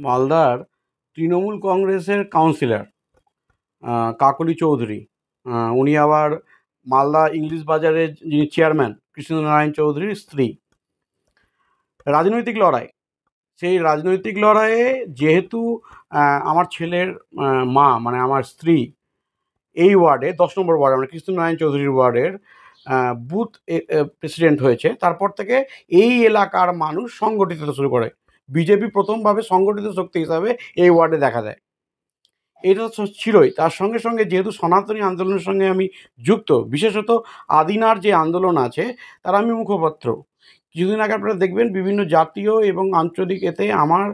মালদার তৃণমূল কংগ্রেসের কাউন্সিলর কাকলি চৌধুরী, উনি আবার মালদা ইংলিশ বাজারের যিনি চেয়ারম্যান কৃষ্ণনারায়ণ চৌধুরীর স্ত্রী। রাজনৈতিক লড়াই, সেই রাজনৈতিক লড়াইয়ে যেহেতু আমার ছেলের মা মানে আমার স্ত্রী এই ওয়ার্ডে 10 নম্বর ওয়ার্ডে মানে কৃষ্ণনারায়ণ চৌধুরীর ওয়ার্ডের বুথ প্রেসিডেন্ট হয়েছে, তারপর থেকে এই এলাকার মানুষ সংগঠিত হতে শুরু করে। বিজেপি প্রথমভাবে সংগঠিত শক্তি হিসাবে এই ওয়ার্ডে দেখা দেয়। এটা তো ছিলই, তার সঙ্গে সঙ্গে যেহেতু সনাতনী আন্দোলনের সঙ্গে আমি যুক্ত, বিশেষত আদিনার যে আন্দোলন আছে তার আমি মুখপাত্র। কিছুদিন আগে আপনারা দেখবেন বিভিন্ন জাতীয় এবং আঞ্চলিক এতে আমার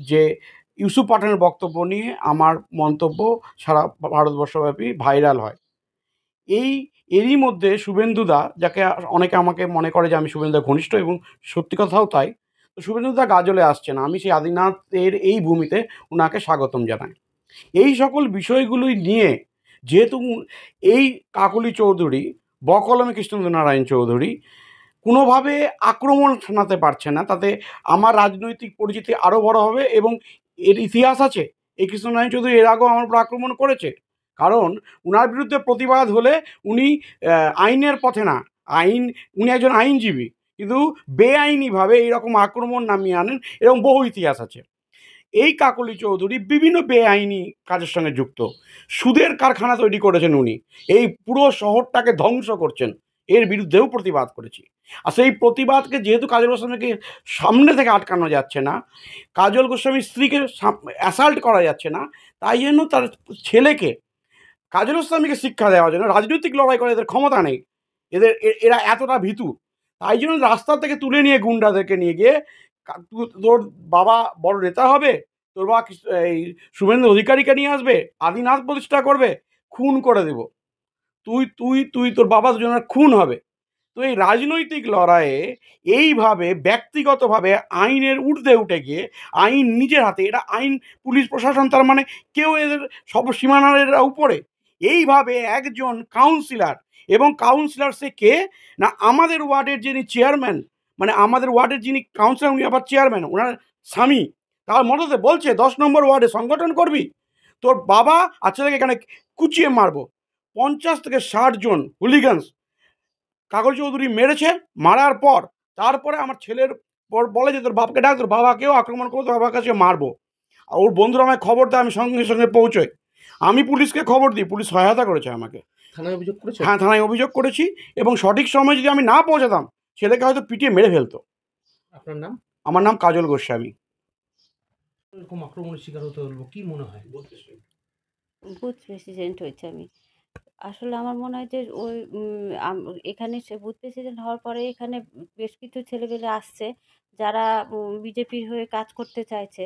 যে ইউসুফ পাঠানের বক্তব্য নিয়ে আমার মন্তব্য সারা ভারতবর্ষব্যাপী ভাইরাল হয়। এরই মধ্যে শুভেন্দুদা, যাকে অনেকে আমাকে মনে করে যে আমি শুভেন্দুদা ঘনিষ্ঠ, এবং সত্যি কথাও তাই, তো শুভেন্দুদা গাজলে আসছেন, আমি সেই আদিনাথের এই ভূমিতে ওনাকে স্বাগতম জানাই। এই সকল বিষয়গুলি নিয়ে যেহেতু এই কাকলি চৌধুরী বকলমে কৃষ্ণনারায়ণ চৌধুরী কোনোভাবে আক্রমণ শানাতে পারছে না, তাতে আমার রাজনৈতিক পরিচিতি আরও বড় হবে। এবং এর ইতিহাস আছে, এই কৃষ্ণনারায়ণ চৌধুরী এর আগেও আমার উপর আক্রমণ করেছে, কারণ উনার বিরুদ্ধে প্রতিবাদ হলে উনি আইনের পথে না, উনি একজন আইনজীবী, কিন্তু বেআইনিভাবে এইরকম আক্রমণ নামিয়ে আনেন, এরকম বহু ইতিহাস আছে। এই কাকলি চৌধুরী বিভিন্ন বেআইনি কাজের সঙ্গে যুক্ত, সুদের কারখানা তৈরি করেছেন উনি, এই পুরো শহরটাকে ধ্বংস করছেন, এর বিরুদ্ধেও প্রতিবাদ করেছি। আর সেই প্রতিবাদকে যেহেতু কাজল গোস্বামীকে সামনে থেকে আটকানো যাচ্ছে না, কাজল গোস্বামীর স্ত্রীকে অ্যাসাল্ট করা যাচ্ছে না, তাই জন্য তার ছেলেকে কাজল গোস্বামীকে শিক্ষা দেওয়ার জন্য, রাজনৈতিক লড়াই করে এদের ক্ষমতা নেই, এরা এতটা ভীতু, তাই জন্য রাস্তা থেকে তুলে নিয়ে গুন্ডাদেরকে নিয়ে গিয়ে তোর বাবা বড় নেতা হবে, তোর বাবা এই শুভেন্দু অধিকারীকে নিয়ে আসবে, আদিনাথ প্রতিষ্ঠা করবে, খুন করে দেব, তুই তোর বাবা দুজনের খুন হবে। তো এই রাজনৈতিক লড়াইয়ে এইভাবে ব্যক্তিগতভাবে আইনের ঊর্ধ্বে উঠে গিয়ে আইন নিজের হাতে, এটা আইন পুলিশ প্রশাসন, তার মানে কেউ এদের সব সীমানার উপরে, এইভাবে একজন কাউন্সিলর, এবং কাউন্সিলর সে কে না, আমাদের ওয়ার্ডের যিনি চেয়ারম্যান, মানে আমাদের ওয়ার্ডের যিনি কাউন্সিলর উনি আবার চেয়ারম্যান, ওনার স্বামী, তার মধ্যে বলছে 10 নম্বর ওয়ার্ডে সংগঠন করবি, তোর বাবা আর ছেলেকে এখানে কুচিয়ে মারবো। 50 থেকে 60 জন হুলিগানস কাকল চৌধুরী মেরেছে, মারার পর তারপরে আমার ছেলের পর বলে যে তোর বাপকে ডাক, তোর বাবাকেও আক্রমণ করবো, তোর বাবার কাছে মারবো। আর ওর বন্ধুরা আমায় খবর দেয়, আমি সঙ্গে সঙ্গে পৌঁছোই, আমি পুলিশকে খবর দিই, পুলিশ সহায়তা করেছে আমাকে। থানায় অভিযোগ করেছে? হ্যাঁ, থানায় অভিযোগ করেছি, এবং সঠিক সময় যদি আমি না পৌঁছাতাম ছেলেকে হয়তো পিটিয়ে মেরে ফেলতো। আপনার নাম? আমার নাম কাজল গোস্বামী। এরকম আক্রমণের শিকার হতে হলো, কি মনে হয়? বুথ প্রেসিডেন্ট হয়েছে আমি। আসলে আমার মনে হয় যে ওই এখানে সে বুথ প্রেসিডেন্ট হওয়ার পরে এখানে বেশ কিছু ছেলেপেলে আসছে যারা বিজেপির হয়ে কাজ করতে চাইছে,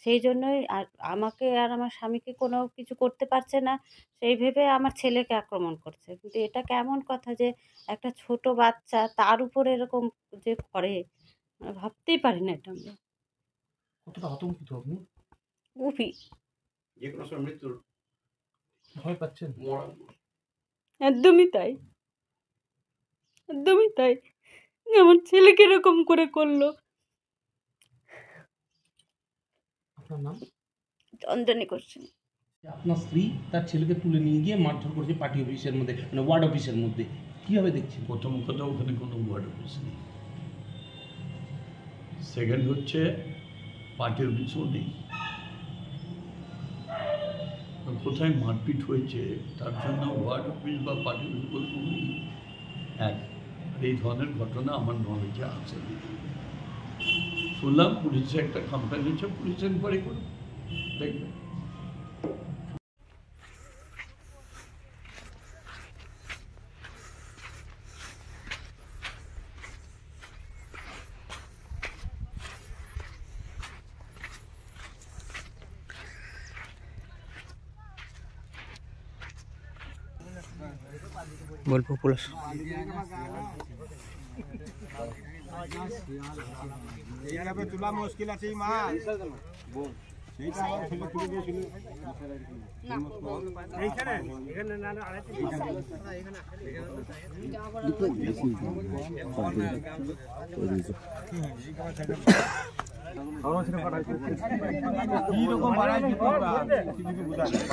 সেই জন্যই আর আমাকে আর আমার স্বামীকে কোনো কিছু করতে পারছে না, সেই ভেবে আমার ছেলেকে আক্রমণ করছে। কিন্তু এটা কেমন কথা যে একটা ছোট বাচ্চা তার উপরে এরকম যে করে, ভাবতেই পারি না এটা আমরা। কতটা আতঙ্কিত আপনি? খুবই। যে কোনো সময় মৃত্যুর ভয় পাচ্ছেন? একদমই তাই, একদমই তাই, আমার ছেলেকে এরকম করে করলো। আপনার নাম? চন্দনী করছেন। আপনার স্ত্রী তার ছেলেকে তুলে নিয়ে গিয়ে মারধর করেছে পার্টি অফিসের মধ্যে, মানে ওয়ার্ড অফিসের মধ্যে, কীভাবে দেখছেন? প্রথম কথা, ওখানে কোনো ওয়ার্ড অফিস নেই। সেকেন্ড হচ্ছে পার্টি অফিসও নেই। কোথায় মারপিট হয়েছে তার জন্য ওয়ার্ড অফিস বা পার্টি অফিস বলে কোনো এক, এই ধরনের ঘটনা আমার নলেজে আসেনি। শুনলাম পুলিশে একটা কমপ্লেন হচ্ছে, পুলিশ এনকোয়ারি করে দেখবে। বলবো পুলিশ তোলা মুশকিল আছে মাছ সেইটা আমার ছেলে তুলে দিয়েছিল এইখানে না এখানে কিরকম বাড়াইছি তোমরা কিছু বুঝা যায়